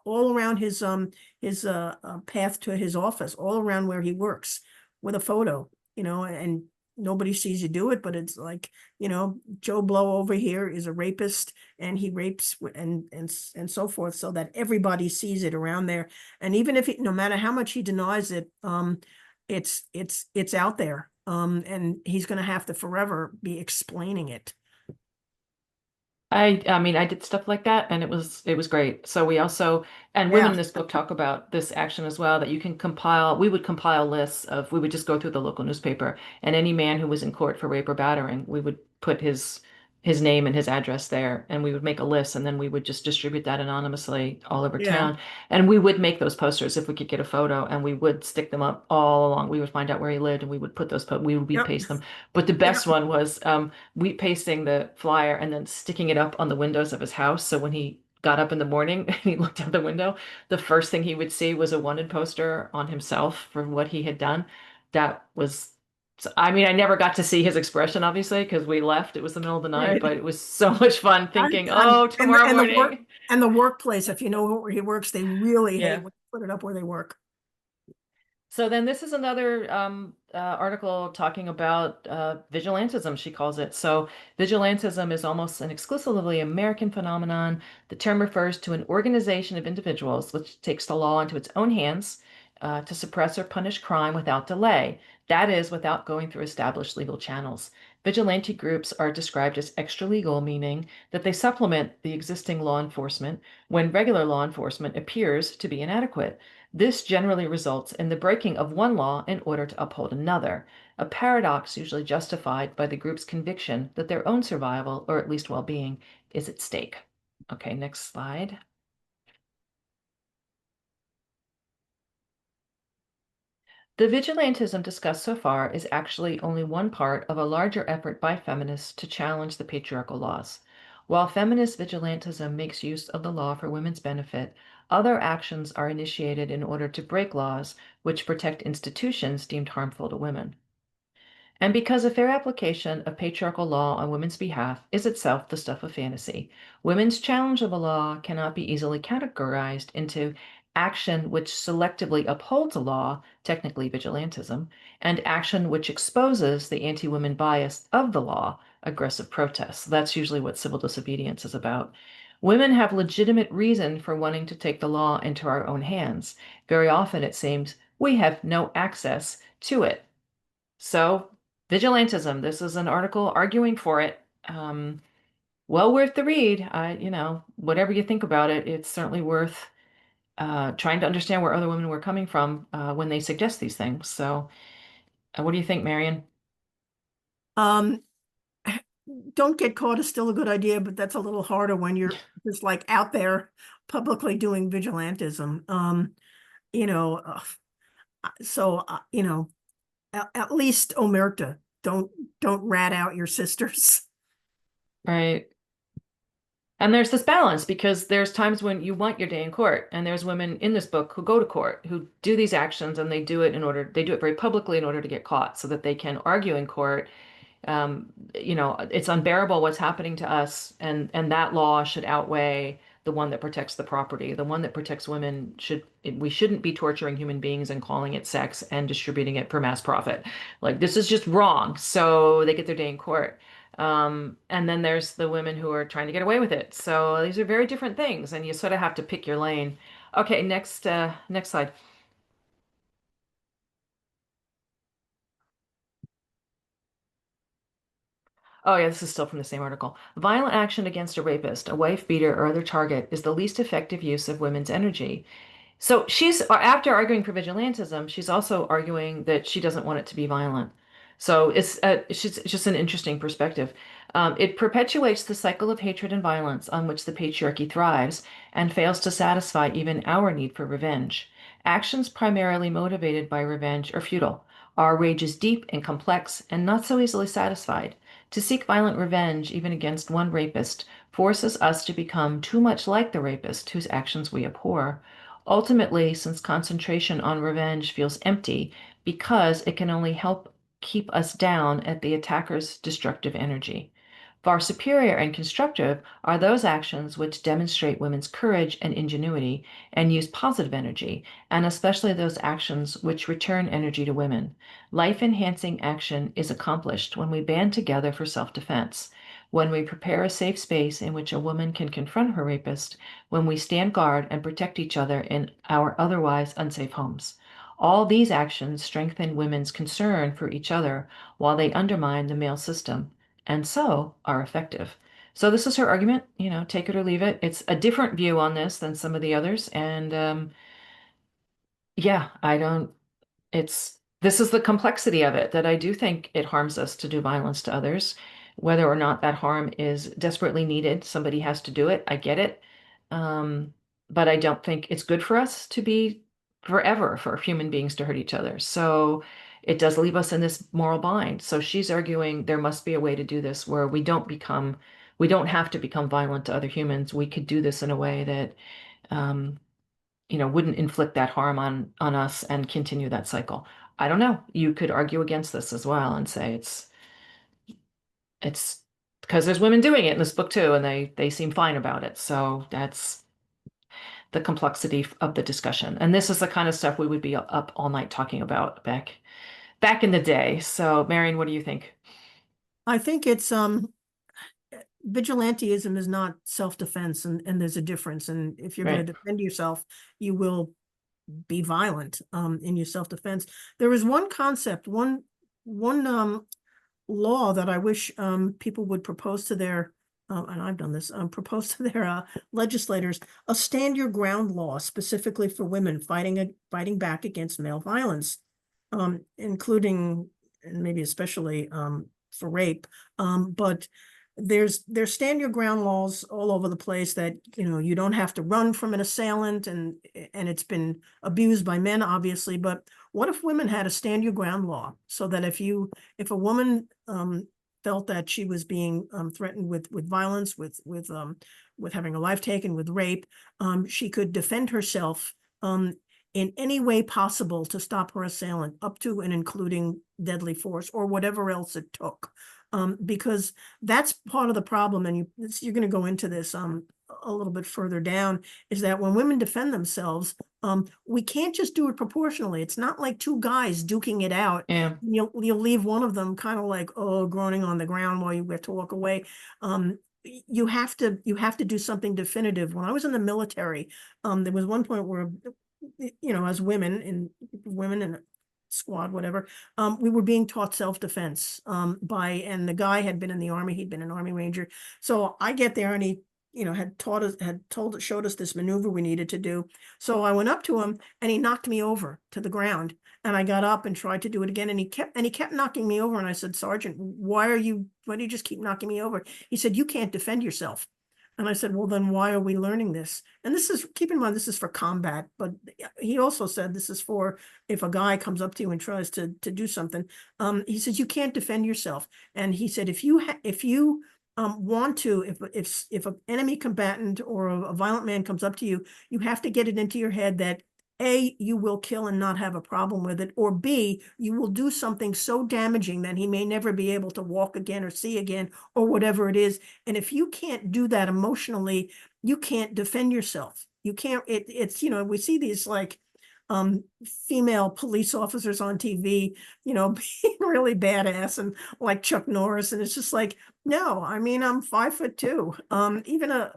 all around his path to his office, all around where he works, with a photo, and nobody sees you do it, but it's like, Joe Blow over here is a rapist and he rapes and so forth, so that everybody sees it around there. And even if no matter how much he denies it, it's out there. And he's going to have to forever be explaining it. I mean, I did stuff like that, and it was great. So we also, and women in this book talk about this action as well, that you can compile. We would compile lists of, we would just go through the local newspaper, and any man who was in court for rape or battering, we would put his his name and his address there, and we would make a list, and then we would just distribute that anonymously all over Yeah. town. And we would make those posters if we could get a photo, and we would stick them up all along. We would find out where he lived, and we would put those we would Yep. paste them. But the Yep. best one was we pasting the flyer and then sticking it up on the windows of his house. So when he got up in the morning and he looked out the window, the first thing he would see was a wanted poster on himself for what he had done. That was I mean, I never got to see his expression, obviously, because we left. It was the middle of the night, Right. but it was so much fun thinking, oh, And the tomorrow and the work morning. and the workplace, if you know where he works, they really hate Yeah. when you put it up where they work. So then this is another article talking about vigilantism, she calls it. So vigilantism is almost an exclusively American phenomenon. The term refers to an organization of individuals which takes the law into its own hands to suppress or punish crime without delay. That is, without going through established legal channels. Vigilante groups are described as extra-legal, meaning that they supplement the existing law enforcement when regular law enforcement appears to be inadequate. This generally results in the breaking of one law in order to uphold another, a paradox usually justified by the group's conviction that their own survival, or at least well-being, is at stake. Okay, next slide. The vigilantism discussed so far is actually only one part of a larger effort by feminists to challenge the patriarchal laws. While feminist vigilantism makes use of the law for women's benefit, other actions are initiated in order to break laws which protect institutions deemed harmful to women. And because a fair application of patriarchal law on women's behalf is itself the stuff of fantasy, women's challenge of a law cannot be easily categorized into action which selectively upholds a law, technically vigilantism, and action which exposes the anti-women bias of the law, aggressive protest. That's usually what civil disobedience is about. Women have legitimate reason for wanting to take the law into our own hands. Very often, it seems, we have no access to it. So, vigilantism, this is an article arguing for it. Well worth the read. Whatever you think about it, it's certainly worth trying to understand where other women were coming from when they suggest these things. So, what do you think, Marian? Um, don't get caught is still a good idea, but that's a little harder when you're just like out there publicly doing vigilantism. You know, at least omerta. Don't rat out your sisters. Right. And there's this balance because there's times when you want your day in court, and there's women in this book who go to court, who do these actions, and they do it very publicly in order to get caught so that they can argue in court it's unbearable what's happening to us, and that law should outweigh the one that protects the property. The one that protects women we shouldn't be torturing human beings and calling it sex and distributing it for mass profit. Like this is just wrong. So they get their day in court. And then there's the women who are trying to get away with it. So these are very different things, and you sort of have to pick your lane. Okay, next slide. Oh, yeah, this is still from the same article. Violent action against a rapist, a wife beater, or other target is the least effective use of women's energy. So after arguing for vigilantism, she's also arguing that she doesn't want it to be violent. So it's just an interesting perspective. It perpetuates the cycle of hatred and violence on which the patriarchy thrives and fails to satisfy even our need for revenge. Actions primarily motivated by revenge are futile. Our rage is deep and complex and not so easily satisfied. To seek violent revenge, even against one rapist, forces us to become too much like the rapist whose actions we abhor. Ultimately, since concentration on revenge feels empty because it can only help keep us down at the attacker's destructive energy. Far superior and constructive are those actions which demonstrate women's courage and ingenuity and use positive energy, and especially those actions which return energy to women. Life-enhancing action is accomplished when we band together for self-defense, when we prepare a safe space in which a woman can confront her rapist, when we stand guard and protect each other in our otherwise unsafe homes. All these actions strengthen women's concern for each other while they undermine the male system, and so are effective. So this is her argument, take it or leave it. It's a different view on this than some of the others, and yeah, I don't this is the complexity of it, that I do think it harms us to do violence to others. whether or not that harm is desperately needed. Somebody has to do it. I get it. But I don't think it's good for us to be forever for human beings to hurt each other. So it does leave us in this moral bind. So she's arguing there must be a way to do this where we don't have to become violent to other humans. We could do this in a way that, wouldn't inflict that harm on us and continue that cycle. I don't know. You could argue against this as well and say it's because there's women doing it in this book too, and they seem fine about it. So that's the complexity of the discussion. And this is the kind of stuff we would be up all night talking about back in the day. So, Marian, what do you think? I think it's vigilantism is not self-defense, and there's a difference. And if you're going to defend yourself, you will be violent in your self-defense. There is one concept, one law that I wish people would propose to their and I've done this, propose to their legislators, a stand your ground law specifically for women fighting back against male violence, including and maybe especially for rape. But there's stand your ground laws all over the place that, you don't have to run from an assailant, and it's been abused by men, obviously. But what if women had a stand your ground law, so that if a woman felt that she was being threatened with violence, with having a life taken, with rape, she could defend herself in any way possible to stop her assailant, up to and including deadly force or whatever else it took. Because that's part of the problem, and you're going to go into this a little bit further down, is that when women defend themselves, we can't just do it proportionally. It's not like two guys duking it out. Yeah. You'll leave one of them kind of like, groaning on the ground while you have to walk away. You have to do something definitive. When I was in the military, there was one point where, as women in squad, whatever, we were being taught self-defense and the guy had been in the Army, he'd been an Army Ranger. So I get there and he showed us this maneuver we needed to do. So I went up to him and he knocked me over to the ground, and I got up and tried to do it again, and he kept knocking me over. And I said, "Sergeant, why do you just keep knocking me over?" He said, "You can't defend yourself." And I said, "Well, then why are we learning this?" And this is, keep in mind, this is for combat, but he also said this is for if a guy comes up to you and tries to do something. He says, "You can't defend yourself." And he said, if you want to, if an enemy combatant or a violent man comes up to you, you have to get it into your head that A, you will kill and not have a problem with it, or B, you will do something so damaging that he may never be able to walk again or see again or whatever it is. And if you can't do that emotionally, you can't defend yourself. You can't, it's, we see these like female police officers on TV, being really badass and like Chuck Norris. And it's just like, no, I mean, I'm 5'2". Even a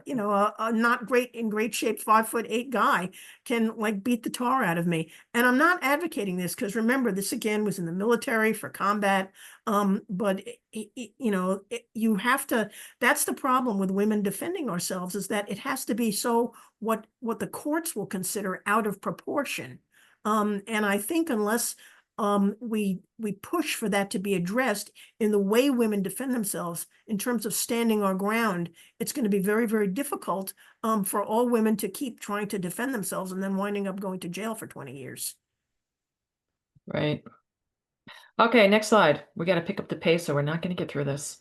not in great shape 5'8" guy can like beat the tar out of me. And I'm not advocating this because remember, this again was in the military for combat. But you have to, that's the problem with women defending ourselves, is that it has to be so what the courts will consider out of proportion. And I think unless we push for that to be addressed in the way women defend themselves in terms of standing our ground, it's going to be very, very difficult for all women to keep trying to defend themselves and then winding up going to jail for 20 years. Right. Okay, next slide. We got to pick up the pace, so we're not going to get through this.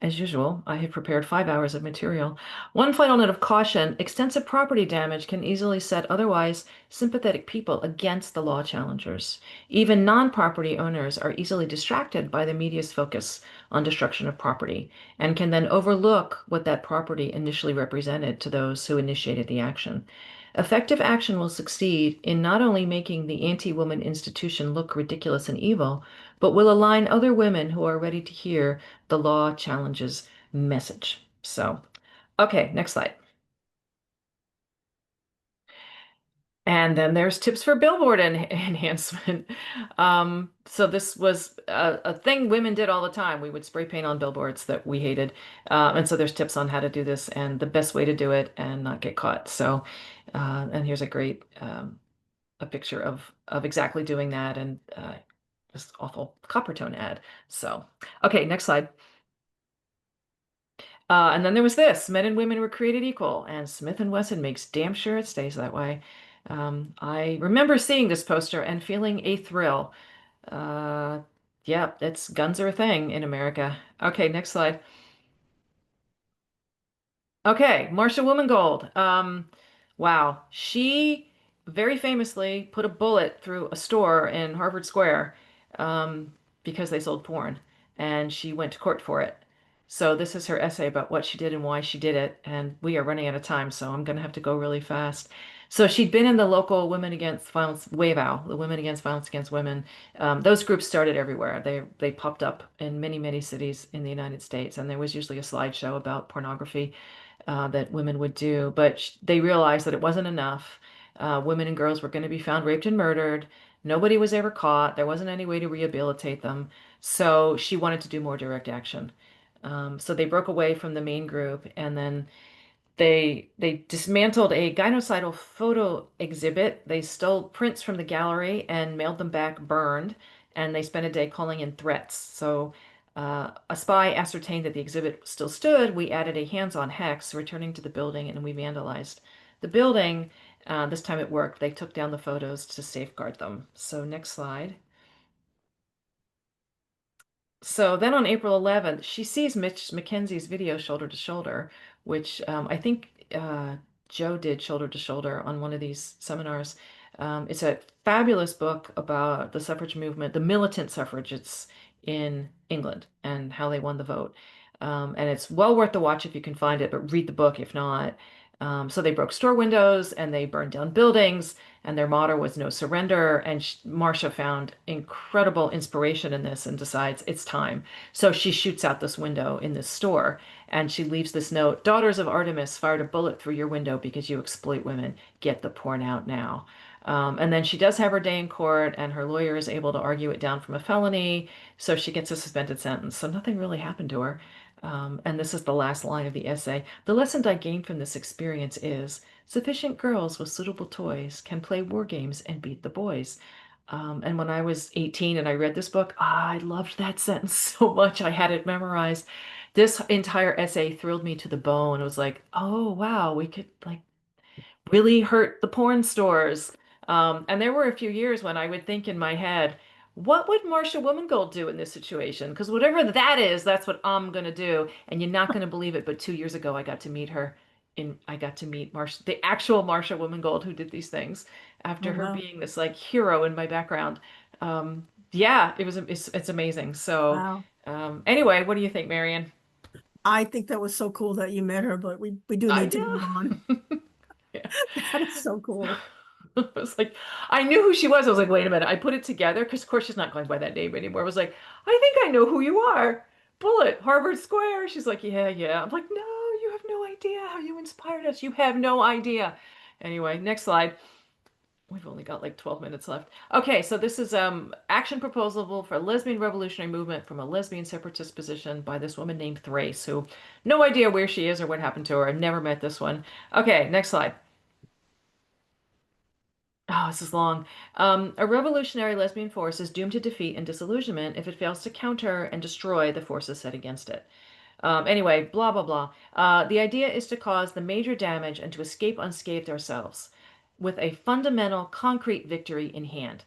As usual, I have prepared 5 hours of material. One final note of caution: extensive property damage can easily set otherwise sympathetic people against the law challengers. Even non-property owners are easily distracted by the media's focus on destruction of property and can then overlook what that property initially represented to those who initiated the action. Effective action will succeed in not only making the anti-woman institution look ridiculous and evil, but will align other women who are ready to hear the law challenges message. So, okay, next slide. And then there's tips for billboard enhancement. So this was a thing women did all the time. We would spray paint on billboards that we hated. And so there's tips on how to do this and the best way to do it and not get caught. So, and here's a great a picture of exactly doing that, and this awful copper tone ad. So, okay, next slide. And then there was this, men and women were created equal, and Smith and Wesson makes damn sure it stays that way. I remember seeing this poster and feeling a thrill. Uh, yeah, it's guns are a thing in America. Okay, next slide. Okay, Marcia Womangold. Wow. She very famously put a bullet through a store in Harvard Square, because they sold porn, and she went to court for it. So this is her essay about what she did and why she did it, and we are running out of time, so I'm gonna have to go really fast. So she'd been in the local Women Against Violence, WAVOW, the Women Against Violence Against Women. Those groups started everywhere. They popped up in many, many cities in the United States, and there was usually a slideshow about pornography that women would do, but they realized that it wasn't enough. Women and girls were going to be found raped and murdered. Nobody was ever caught. There wasn't any way to rehabilitate them. So she wanted to do more direct action. So they broke away from the main group, and then they dismantled a gynocidal photo exhibit. They stole prints from the gallery and mailed them back burned, and they spent a day calling in threats. So a spy ascertained that the exhibit still stood. We added a hands-on hex, returning to the building, and we vandalized the building. This time it worked. They took down the photos to safeguard them. So next slide. So then on April 11th, she sees Mitch Mackenzie's video Shoulder to Shoulder, which I think Joe did Shoulder to Shoulder on one of these seminars. It's a fabulous book about the suffrage movement, the militant suffragists in England and how they won the vote. And it's well worth the watch if you can find it, but read the book if not. So they broke store windows and they burned down buildings, and their motto was no surrender. And Marcia found incredible inspiration in this and decides it's time. So she shoots out this window in this store, and she leaves this note: Daughters of Artemis fired a bullet through your window because you exploit women. Get the porn out now. And then she does have her day in court, and her lawyer is able to argue it down from a felony. So she gets a suspended sentence. So nothing really happened to her. And this is the last line of the essay. The lesson I gained from this experience is sufficient girls with suitable toys can play war games and beat the boys. And when I was 18 and I read this book, I loved that sentence so much. I had it memorized. This entire essay thrilled me to the bone. It was like, oh, wow, we could like really hurt the porn stores. And there were a few years when I would think in my head, what would Marcia Womangold do in this situation? Because whatever that is, that's what I'm gonna do. And you're not gonna believe it, but 2 years ago I got to meet her. I got to meet Marcia, the actual Marcia Womangold who did these things Oh, after her wow. being this like hero in my background. Yeah, it's amazing. So Wow. anyway, what do you think, Marian? I think that was so cool that you met her, but we do I need to move on. know. Yeah. That is so cool. I was like, I knew who she was. I was like, wait a minute. I put it together because, of course, she's not going by that name anymore. I was like, I think I know who you are. Bullet, Harvard Square. She's like, yeah, yeah. I'm like, no, you have no idea how you inspired us. You have no idea. Anyway, next slide. We've only got like 12 minutes left. Okay, so this is action proposal for lesbian revolutionary movement from a lesbian separatist position by this woman named Thrace, who no idea where she is or what happened to her. I've never met this one. Okay, next slide. Oh, this is long. A revolutionary lesbian force is doomed to defeat and disillusionment if it fails to counter and destroy the forces set against it. Anyway, blah, blah, blah. The idea is to cause the major damage and to escape unscathed ourselves with a fundamental, concrete victory in hand.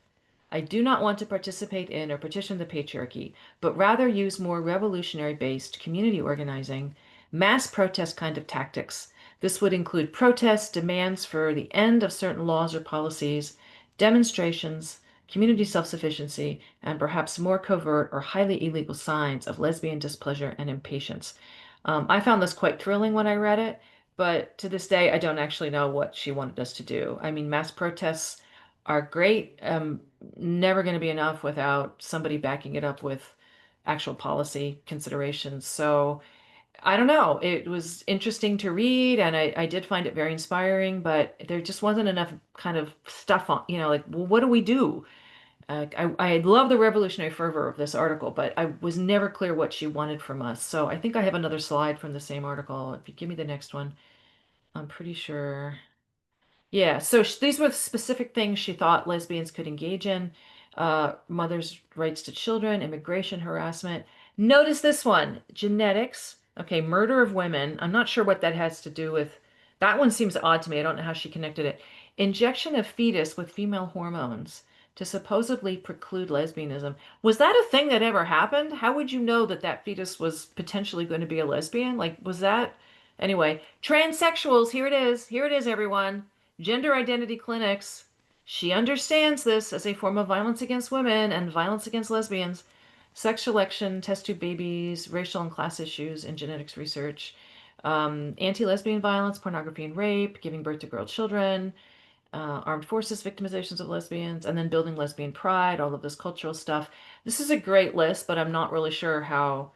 I do not want to participate in or petition the patriarchy, but rather use more revolutionary based community organizing, mass protest kind of tactics. This would include protests, demands for the end of certain laws or policies, demonstrations, community self sufficiency, and perhaps more covert or highly illegal signs of lesbian displeasure and impatience. I found this quite thrilling when I read it, but to this day, I don't actually know what she wanted us to do. I mean, mass protests are great, never going to be enough without somebody backing it up with actual policy considerations. So I don't know. It was interesting to read, and I did find it very inspiring, but there just wasn't enough kind of stuff on, like, well, what do we do? I love the revolutionary fervor of this article, but I was never clear what she wanted from us. So I think I have another slide from the same article. If you give me the next one, I'm pretty sure. Yeah, so these were specific things she thought lesbians could engage in. Mothers' rights to children, immigration harassment. Notice this one: genetics, Okay, murder of women. I'm not sure what that has to do with. That one seems odd to me. I don't know how she connected it. Injection of fetus with female hormones to supposedly preclude lesbianism. Was that a thing that ever happened? How would you know that that fetus was potentially going to be a lesbian? Like, was that? Anyway, transsexuals, here it is. Here it is, everyone. Gender identity clinics. She understands this as a form of violence against women and violence against lesbians. Sex selection, test tube babies, racial and class issues in genetics research, anti-lesbian violence, pornography and rape, giving birth to girl children, armed forces victimizations of lesbians, and then building lesbian pride, all of this cultural stuff. This is a great list, but I'm not really sure how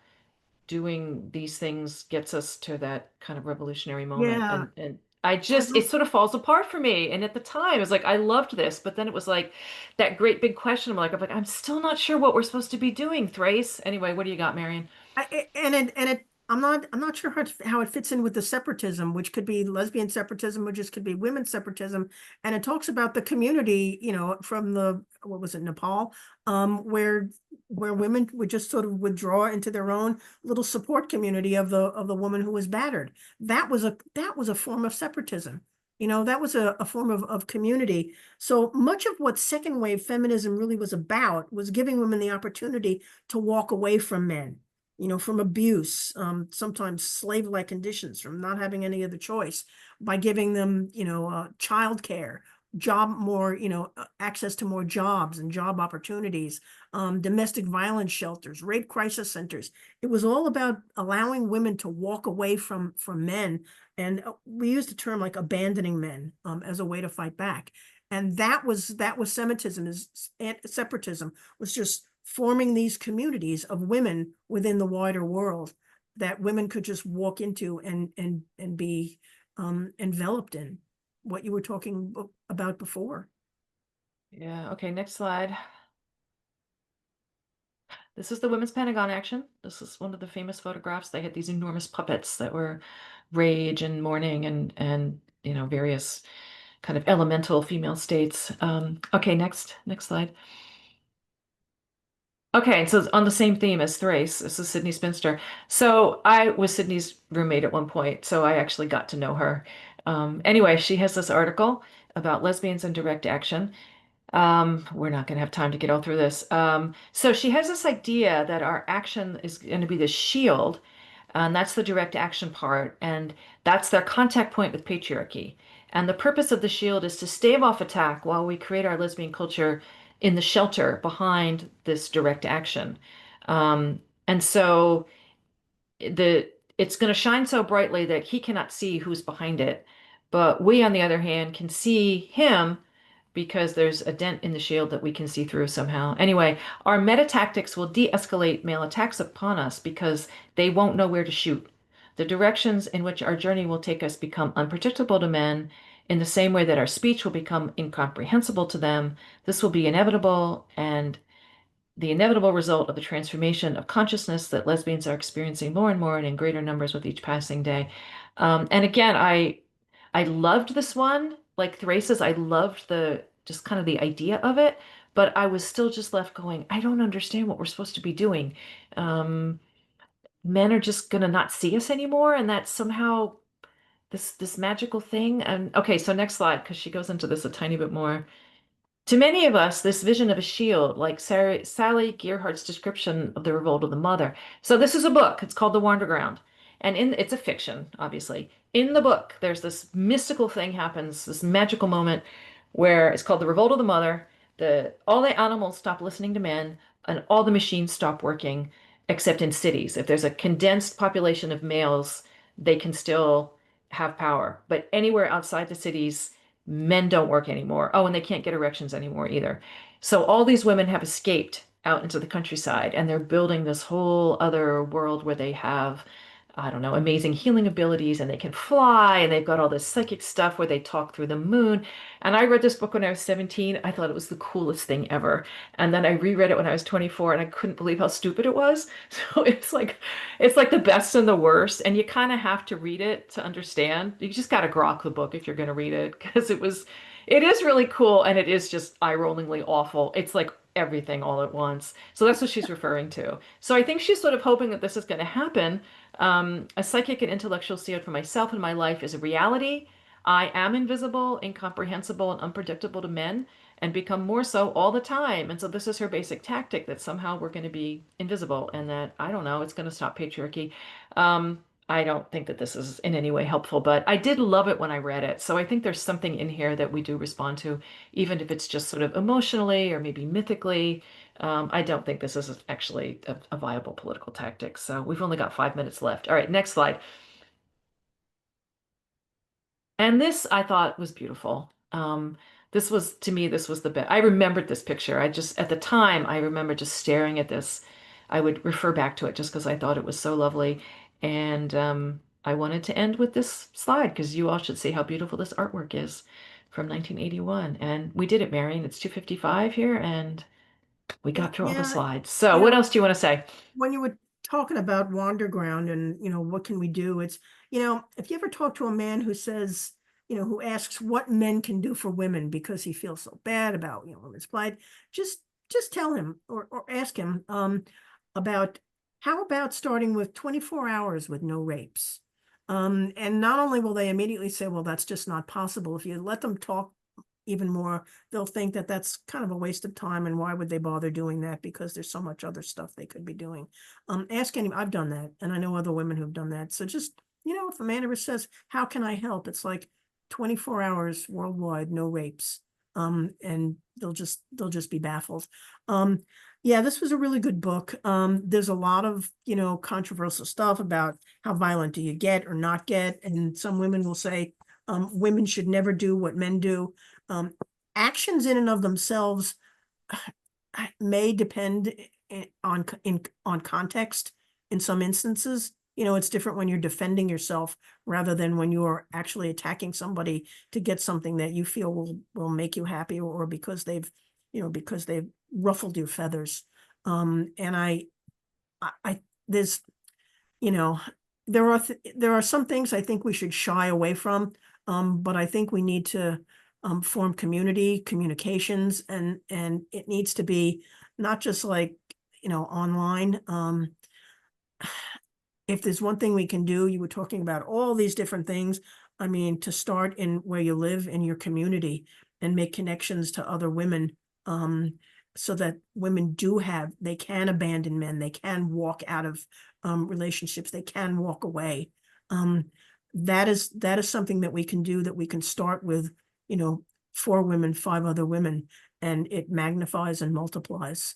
doing these things gets us to that kind of revolutionary moment. Yeah. And I Yeah. just, it sort of falls apart for me. And at the time, it was like, I loved this, but then it was like that great big question. I'm still not sure what we're supposed to be doing, Thrace. Anyway, what do you got, Marian? I'm not sure how it fits in with the separatism, which could be lesbian separatism, or just could be women's separatism. And it talks about the community, from what was it, Nepal, where women would just sort of withdraw into their own little support community of the woman who was battered. That was a form of separatism. That was a form of community. So much of what second wave feminism really was about was giving women the opportunity to walk away from men, from abuse, sometimes slave-like conditions, from not having any other choice, by giving them, childcare, access to more jobs and job opportunities, domestic violence shelters, rape crisis centers. It was all about allowing women to walk away from men. And we used the term like abandoning men, as a way to fight back. And that was Semitism, is separatism, was just forming these communities of women within the wider world that women could just walk into and be enveloped in, what you were talking about before. Yeah, okay, next slide. This is the Women's Pentagon action. This is one of the famous photographs. They had these enormous puppets that were rage and mourning and various kind of elemental female states. Okay, next slide. Okay, so it's on the same theme as Thrace. This is Sydney Spinster. So I was Sydney's roommate at one point, so I actually got to know her. Anyway, she has this article about lesbians and direct action. We're not going to have time to get all through this. So she has this idea that our action is going to be the shield, and that's the direct action part, and that's their contact point with patriarchy. And the purpose of the shield is to stave off attack while we create our lesbian culture in the shelter behind this direct action. And so it's going to shine so brightly that he cannot see who's behind it. But we, on the other hand, can see him because there's a dent in the shield that we can see through somehow. Anyway, our meta tactics will de-escalate male attacks upon us because they won't know where to shoot. The directions in which our journey will take us become unpredictable to men in the same way that our speech will become incomprehensible to them. This will be inevitable and the inevitable result of the transformation of consciousness that lesbians are experiencing more and more and in greater numbers with each passing day. And again, I loved this one, like Thrace's. I loved the just kind of the idea of it, but I was still just left going, I don't understand what we're supposed to be doing. Um, Men are just gonna not see us anymore, and that's somehow this magical thing. And okay, so next slide, because she goes into this a tiny bit more. To many of us, this vision of a shield, like Sally Gearhart's description of the revolt of the mother. So this is a book. It's called The Wanderground, and it's a fiction, obviously. In the book, there's this mystical thing happens, this magical moment where it's called the revolt of the mother. All the animals stop listening to men, and all the machines stop working, except in cities. If there's a condensed population of males, they can still have power. But anywhere outside the cities, men don't work anymore. Oh, and they can't get erections anymore either. So all these women have escaped out into the countryside and they're building this whole other world where they have, I don't know, amazing healing abilities and they can fly and they've got all this psychic stuff where they talk through the moon. And I read this book when I was 17. I thought it was the coolest thing ever. And then I reread it when I was 24 and I couldn't believe how stupid it was. So it's like the best and the worst. And you kind of have to read it to understand. You just got to grok the book if you're going to read it because it is really cool and it is just eye-rollingly awful. It's like everything all at once. So that's what she's referring to. So I think she's sort of hoping that this is going to happen. A psychic and intellectual seed for myself and my life is a reality. I am invisible, incomprehensible, and unpredictable to men, and become more so all the time. And so this is her basic tactic, that somehow we're going to be invisible and that, I don't know, it's going to stop patriarchy. I don't think that this is in any way helpful, but I did love it when I read it. So I think there's something in here that we do respond to, even if it's just sort of emotionally or maybe mythically. I don't think this is actually a viable political tactic. So we've only got 5 minutes left. All right, next slide. And this I thought was beautiful. This was, to me, this was the best. I remembered this picture. I just, at the time, I remember just staring at this. I would refer back to it just because I thought it was so lovely. And I wanted to end with this slide because you all should see how beautiful this artwork is from 1981. And we did it, Marian. It's 2:55 here, and we got through all the Yeah, slides. So you what know, else do you want to say? when you were talking about Wanderground and, what can we do? It's, if you ever talk to a man who says, who asks what men can do for women because he feels so bad about, women's plight, just tell him or ask him about how about starting with 24 hours with no rapes? And not only will they immediately say, well, that's just not possible. If you let them talk even more, they'll think that that's kind of a waste of time, and why would they bother doing that, because there's so much other stuff they could be doing. Ask any, I've done that, and I know other women who've done that. So just, if a man ever says, how can I help, it's like 24 hours worldwide, no rapes. And they'll just be baffled. Yeah, this was a really good book. There's a lot of, controversial stuff about how violent do you get or not get, and some women will say women should never do what men do. Actions in and of themselves may depend on context. In some instances, it's different when you're defending yourself rather than when you're actually attacking somebody to get something that you feel will make you happy, or because they've ruffled your feathers. And I there's, there are some things I think we should shy away from. But I think we need to form communications, and it needs to be not just like, online. If there's one thing we can do, you were talking about all these different things. I mean, to start in where you live, in your community, and make connections to other women, so that women they can abandon men, they can walk out of relationships, they can walk away. That is something that we can do, that we can start with, 4 women, 5 other women, and it magnifies and multiplies.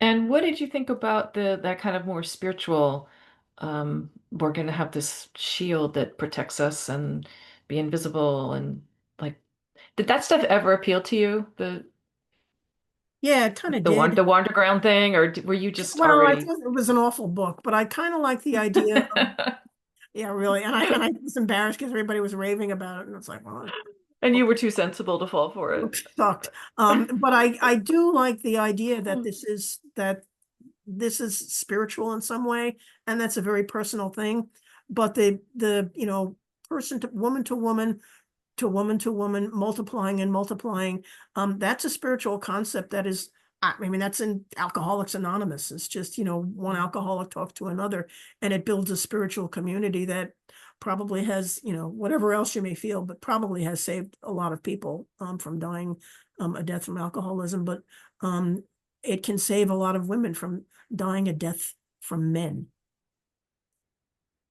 And what did you think about that kind of more spiritual, we're going to have this shield that protects us and be invisible, and like, did that stuff ever appeal to you? Yeah, it kind of The did. Wanderground thing, or were you just Well, I already? thought it was an awful book, but I kind of like the idea of, yeah, really. And I was embarrassed because everybody was raving about it, and it's like, well, And you were too sensible to fall for it. sucked. But I do like the idea that this is spiritual in some way, and that's a very personal thing. But the person to woman to woman to woman to woman, multiplying and multiplying, that's a spiritual concept that is, I mean, that's in Alcoholics Anonymous. It's just, one alcoholic talks to another, and it builds a spiritual community that probably has, whatever else you may feel, but probably has saved a lot of people from dying a death from alcoholism. But it can save a lot of women from dying a death from men.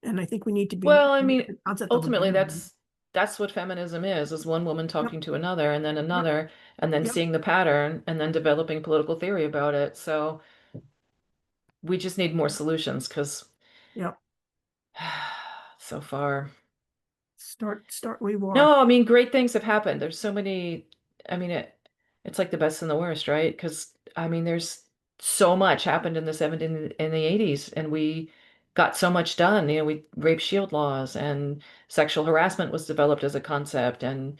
And I think we need to be Well, I mean, the concept of ultimately, abandonment. that's what feminism is one woman Yep, talking to another, and then yep, another, and then yep, seeing the pattern, and then developing political theory about it. So we just need more solutions because yep. so far. Start we war. No, I mean, great things have happened. There's so many, I mean, it's like the best and the worst, right? Because I mean, there's so much happened in the 70s and the 80s, and we got so much done. We rape shield laws, and sexual harassment was developed as a concept. And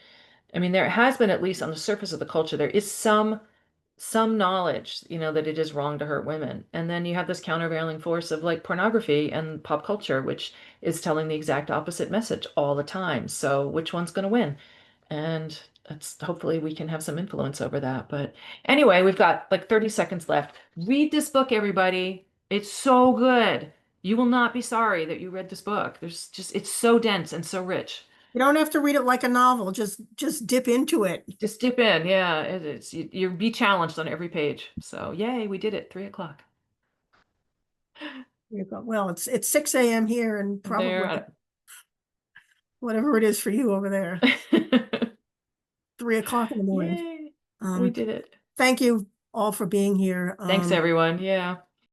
I mean, there has been, at least on the surface of the culture, there is some knowledge, that it is wrong to hurt women. And then you have this countervailing force of like pornography and pop culture, which is telling the exact opposite message all the time. So which one's going to win? And that's hopefully we can have some influence over that. But anyway, we've got like 30 seconds left. Read this book, everybody. It's so good. You will not be sorry that you read this book. It's so dense and so rich. You don't have to read it like a novel. Just dip into it. Just dip in. Yeah, it's you'll be challenged on every page. So yay, we did it. 3 o'clock. Well, it's 6 a.m. here and probably There. whatever it is for you over there. 3 o'clock in the morning. Yay, we did it. Thank you all for being here. Thanks, everyone. Yeah.